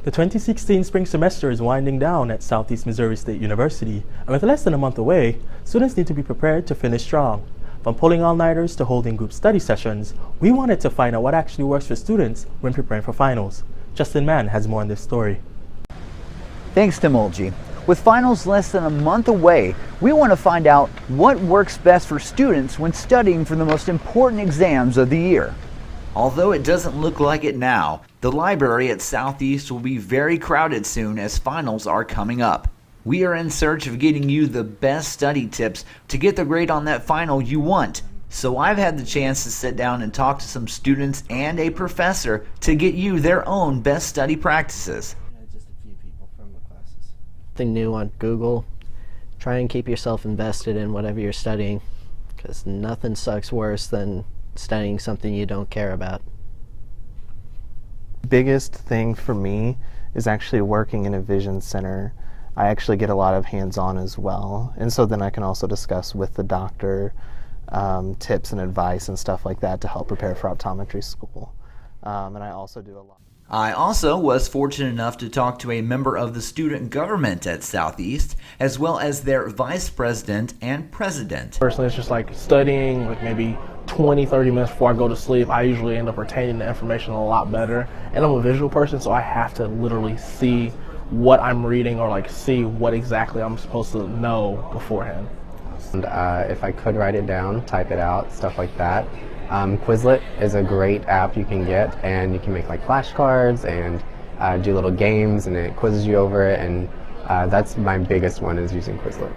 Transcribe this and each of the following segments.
The 2016 spring semester is winding down at Southeast Missouri State University, and with less than a month away, students need to be prepared to finish strong. From pulling all-nighters to holding group study sessions, we wanted to find out what actually works for students when preparing for finals. Justin Mann has more on this story. Thanks, Temulji. With finals less than a month away, we want to find out what works best for students when studying for the most important exams of the year. Although it doesn't look like it now, the library at Southeast will be very crowded soon as finals are coming up. We are in search of getting you the best study tips to get the grade on that final you want. So I've had the chance to sit down and talk to some students and a professor to get you their own best study practices. Just a few people from the classes. Something new on Google. Try and keep yourself invested in whatever you're studying, because nothing sucks worse than studying something you don't care about. Biggest thing for me is actually working in a vision center. I actually get a lot of hands-on as well, and so then I can also discuss with the doctor tips and advice and stuff like that to help prepare for optometry school. And I also do a lot. I also was fortunate enough to talk to a member of the student government at Southeast, as well as their vice president and president. Personally, it's just like studying like maybe 20-30 minutes before I go to sleep. I usually end up retaining the information a lot better. And I'm a visual person, so I have to literally see what I'm reading or like see what exactly I'm supposed to know beforehand. And if I could write it down, type it out, stuff like that. Quizlet is a great app you can get, and you can make like flashcards and do little games, and it quizzes you over it, and that's my biggest one, is using Quizlet.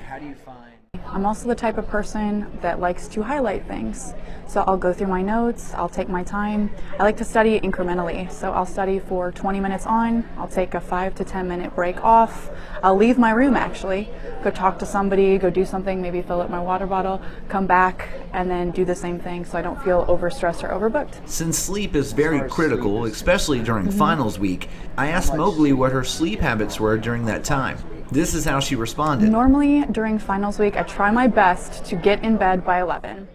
How do you find? I'm also the type of person that likes to highlight things. So I'll go through my notes, I'll take my time. I like to study incrementally, so I'll study for 20 minutes on, I'll take a 5 to 10 minute break off. I'll leave my room actually, go talk to somebody, go do something, maybe fill up my water bottle, come back, and then do the same thing so I don't feel overstressed or overbooked. Since sleep is very critical, especially during finals week, I asked Mowgli what her sleep habits were during that time. This is how she responded. Normally during finals week, I try my best to get in bed by 11.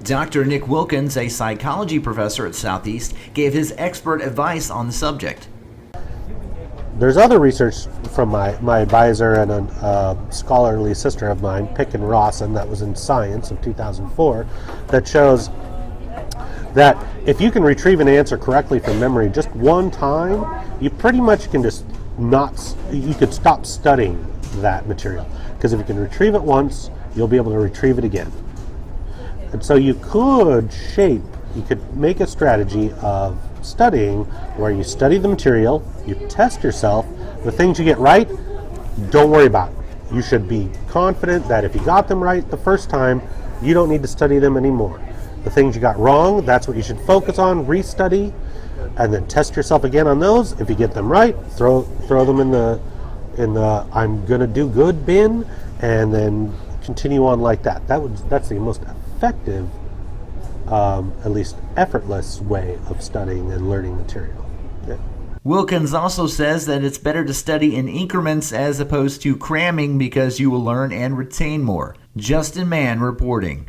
Dr. Nick Wilkins, a psychology professor at Southeast, gave his expert advice on the subject. There's other research from my advisor and a scholarly sister of mine, Pick and Rawson, that was in Science of 2004, that shows that if you can retrieve an answer correctly from memory just one time, you pretty much can just you could stop studying that material. Because if you can retrieve it once, you'll be able to retrieve it again. And so you could make a strategy of studying where you study the material, you test yourself, the things you get right, don't worry about it. You should be confident that if you got them right the first time, you don't need to study them anymore. The things you got wrong, that's what you should focus on, restudy, and then test yourself again on those. If you get them right, throw them in the I'm gonna do good bin, and then continue on like that. That's the most effective, at least effortless way of studying and learning material. Yeah. Wilkins also says that it's better to study in increments as opposed to cramming because you will learn and retain more. Justin Mann reporting.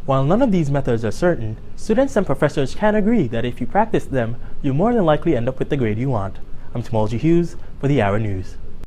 While none of these methods are certain, students and professors can agree that if you practice them, you more than likely end up with the grade you want. I'm Temulji Hughes for the Hour News.